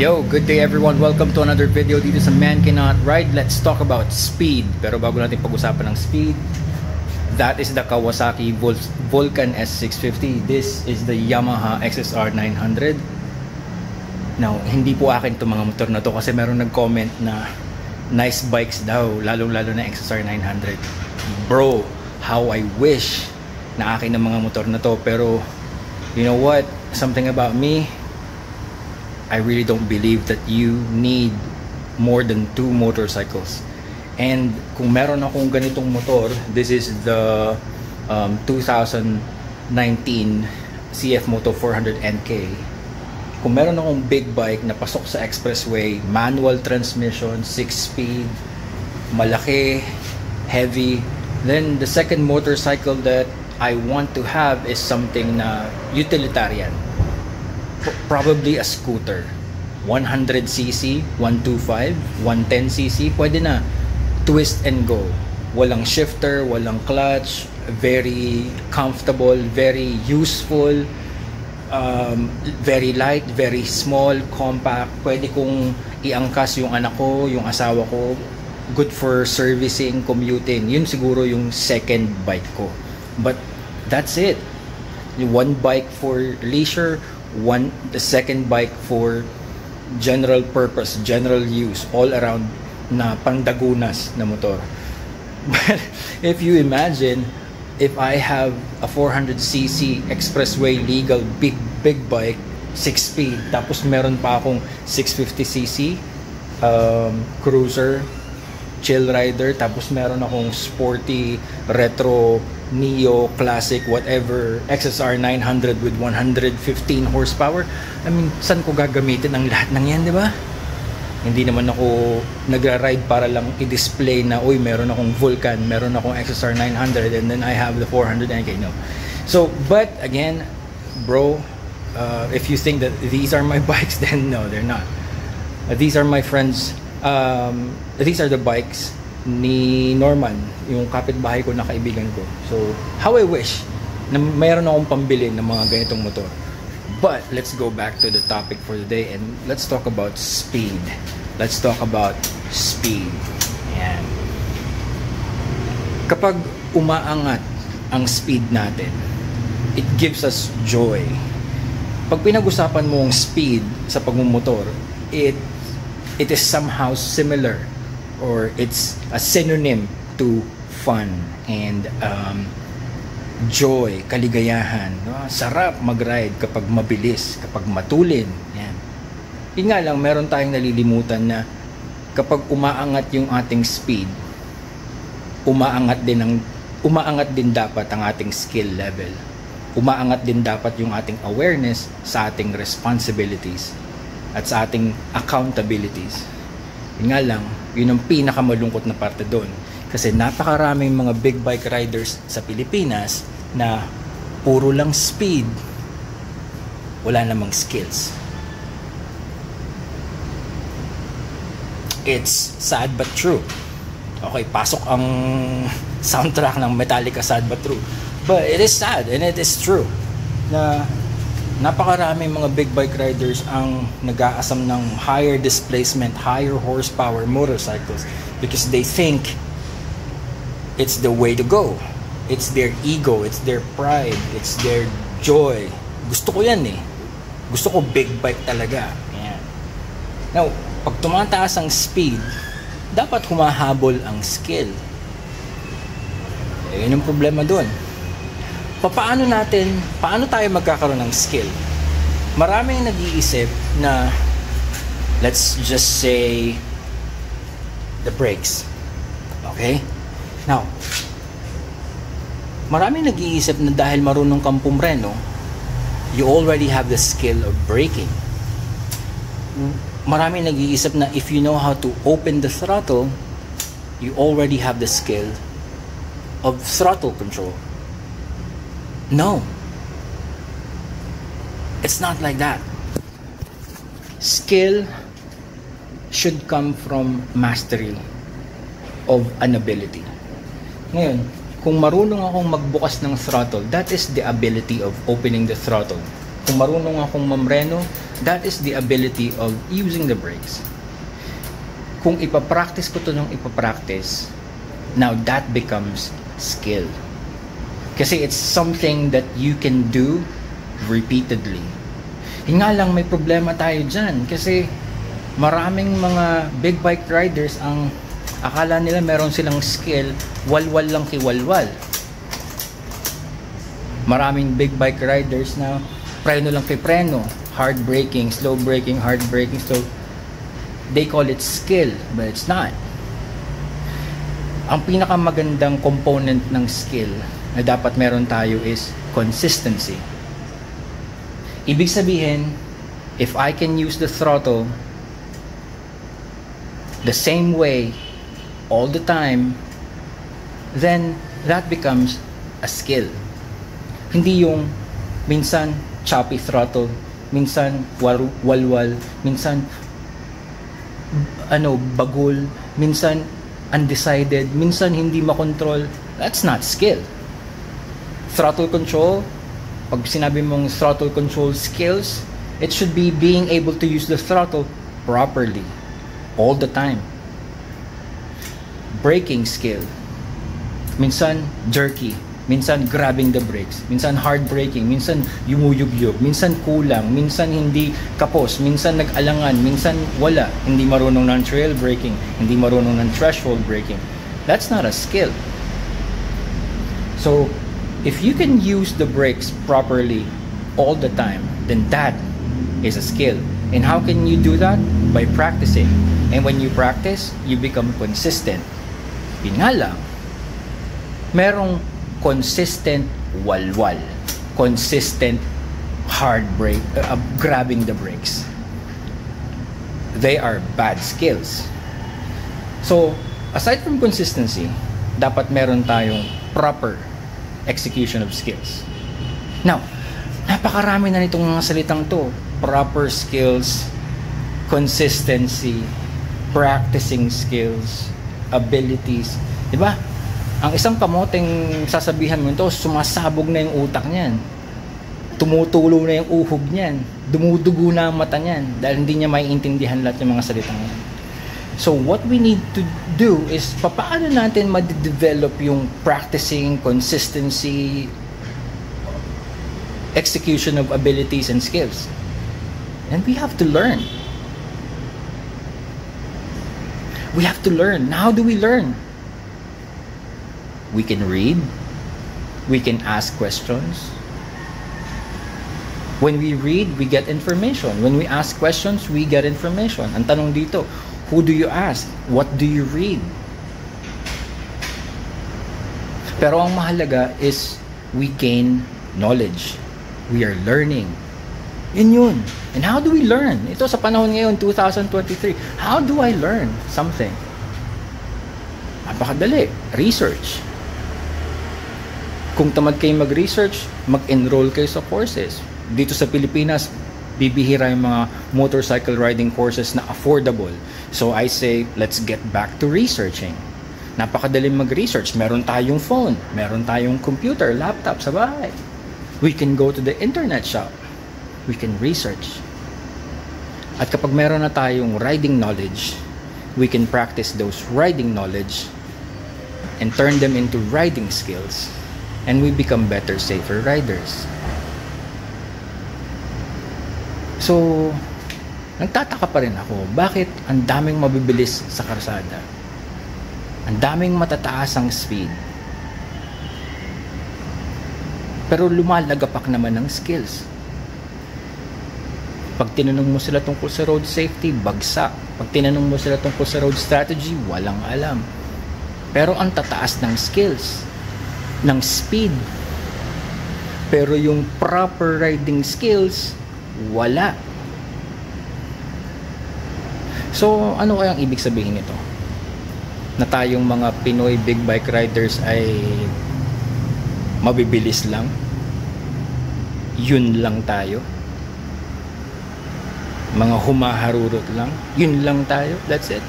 Yo, good day everyone. Welcome to another video dito sa Man Cannot Ride. Let's talk about speed. Pero bago natin pag-usapan ng speed, that is the Kawasaki Vulcan S650. This is the Yamaha XSR 900. Now, hindi po akin itong mga motor na to kasi meron nag-comment na nice bikes daw, lalong-lalo na XSR 900. Bro, how I wish na akin ang mga motor na to. Pero, you know what? Something about me, I really don't believe that you need more than 2 motorcycles. And kung meron akong ganitong motor, this is the 2019 CF Moto 400 NK. Kung meron akong big bike na pasok sa expressway, manual transmission, 6-speed, malaki, heavy, then the second motorcycle that I want to have is something na utilitarian. Probably a scooter. 100cc, 125, 110cc, pwede na. Twist and go. Walang shifter, walang clutch, very comfortable, very useful, very light, very small, compact. Pwede kong iangkas yung anak ko, yung asawa ko. Good for servicing, commuting. Yun siguro yung second bike ko. But that's it. One bike for leisure, the second bike for general purpose, general use, all around na pangdagunas na motor. But if you imagine, if I have a 400cc expressway legal big bike, 6-speed, tapos meron pa akong 650cc cruiser, chill rider, tapos meron akong sporty retro Neo, Classic, whatever, XSR 900 with 115 horsepower. I mean, saan ko gagamitin ang lahat ng yan, di ba? Hindi naman ako nagra-ride para lang i-display na, uy, meron akong Vulcan, meron akong XSR 900, and then I have the 400 NK. No. So, but again, bro, if you think that these are my bikes, then no, they're not. These are my friends. These are the bikes ni Norman, yung kapitbahay ko na kaibigan ko. So, how I wish na mayroon akong pambili ng mga ganitong motor. But, let's go back to the topic for today and let's talk about speed. Let's talk about speed. Ayan. Kapag umaangat ang speed natin, it gives us joy. Pag pinag-usapan mo ang speed sa pagmumotor, it is somehow similar or it's a synonym to fun and joy, kaligayahan. No? Sarap mag-ride kapag mabilis, kapag matulin. Yan. Yun nga lang, meron tayong nalilimutan na kapag umaangat yung ating speed, umaangat din dapat ang ating skill level. Umaangat din dapat yung ating awareness sa ating responsibilities at sa ating accountabilities. Yun nga lang, yun ang pinakamalungkot na parte doon. Kasi napakaraming mga big bike riders sa Pilipinas na puro lang speed, wala namang skills. It's sad but true. Okay, pasok ang soundtrack ng Metallica, Sad but True. But it is sad and it is true na napakaraming mga big bike riders ang nag-aasam ng higher displacement, higher horsepower motorcycles because they think it's the way to go. It's their ego, it's their pride, it's their joy. Gusto ko yan eh. Gusto ko big bike talaga. Ayan. Now, pag tumataas ang speed, dapat humahabol ang skill. Yun ang problema doon. Paano tayo magkakaroon ng skill? Maraming nag-iisip na, let's just say, the brakes. Okay? Now, maraming nag-iisip na dahil marunong kang pumreno, you already have the skill of braking. Maraming nag-iisip na if you know how to open the throttle, you already have the skill of throttle control. No. It's not like that. Skill should come from mastery of an ability. Ngayon, kung marunong akong magbukas ng throttle, that is the ability of opening the throttle. Kung marunong akong mamreno, That is the ability of using the brakes. Kung ipapractice ko to nung ipapractice, now that becomes skill. Kasi it's something that you can do repeatedly. Yun nga lang, may problema tayo dyan. Kasi maraming mga big bike riders ang akala nila meron silang skill, walwal lang kiwalwal. Maraming big bike riders na preno lang kay preno, hard braking, slow braking, hard braking, slow. They call it skill, but it's not. Ang pinakamagandang component ng skill na dapat meron tayo is consistency. Ibig sabihin, if I can use the throttle the same way all the time, then that becomes a skill. Hindi yung minsan choppy throttle, minsan walwal, minsan bagul, minsan undecided, minsan hindi makontrol. That's not skill. Throttle control, pag sinabi mong throttle control skills, it should be being able to use the throttle properly all the time. Braking skill, minsan jerky, minsan grabbing the brakes, minsan hard braking, minsan yumuyugyug, minsan kulang, minsan hindi kapos, minsan nag-alangan, minsan wala, hindi marunong ng trail braking, hindi marunong ng threshold braking. That's not a skill. So if you can use the brakes properly all the time, then that is a skill. And how can you do that? By practicing. And when you practice, you become consistent. Yun nga lang, merong consistent walwal, consistent hard brake, grabbing the brakes. They are bad skills. So, aside from consistency, dapat meron tayong proper execution of skills. Now, napakarami na nitong mga salitang to. Proper skills, consistency, practicing skills, abilities. Diba? Ang isang kamoteng sasabihan mo ito, sumasabog na yung utak niyan. Tumutulo na yung uhog niyan. Dumudugo na ang mata niyan dahil hindi niya maiintindihan lahat ng mga salitang yan. So what we need to do is paano natin ma-develop yung practicing, consistency, execution of abilities and skills. And we have to learn. We have to learn. How do we learn? We can read. We can ask questions. When we read, we get information. When we ask questions, we get information. Ang tanong dito, who do you ask? What do you read? Pero ang mahalaga is we gain knowledge. We are learning. Yun. And how do we learn? Ito sa panahon ngayon, 2023. How do I learn something? Napakadali. Research. Kung tamad kayo mag-research, mag-enroll kayo sa courses. Dito sa Pilipinas, bibihira yung mga motorcycle riding courses na affordable. So I say, let's get back to researching. Napakadaling mag-research. Meron tayong phone, meron tayong computer, laptop sa bahay. We can go to the internet shop. We can research. At kapag meron na tayong riding knowledge, we can practice those riding knowledge and turn them into riding skills. And we become better, safer riders. So, nagtataka pa rin ako, bakit ang daming mabibilis sa karsada? Ang daming matataas ang speed. Pero lumalagapak naman ng skills. Pag tinanong mo sila tungkol sa road safety, bagsak. Pag tinanong mo sila tungkol sa road strategy, walang alam. Pero ang tataas ng skills, ng speed. Pero yung proper riding skills, wala. So, ano kayang ibig sabihin nito? Na tayong mga Pinoy big bike riders ay mabibilis lang? Yun lang tayo? Mga humaharurot lang? Yun lang tayo? That's it?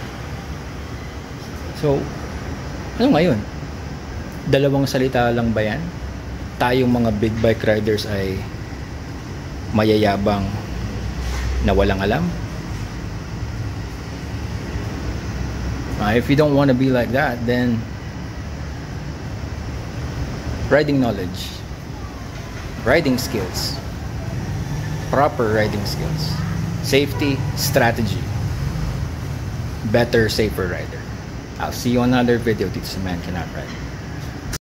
So, ano ngayon? Dalawang salita lang ba yan? Tayong mga big bike riders ay mayayabang, na walang alam. If you don't want to be like that, then riding knowledge, riding skills, proper riding skills, safety, strategy, better, safer rider. I'll see you on another video dito sa Man Cannot Ride.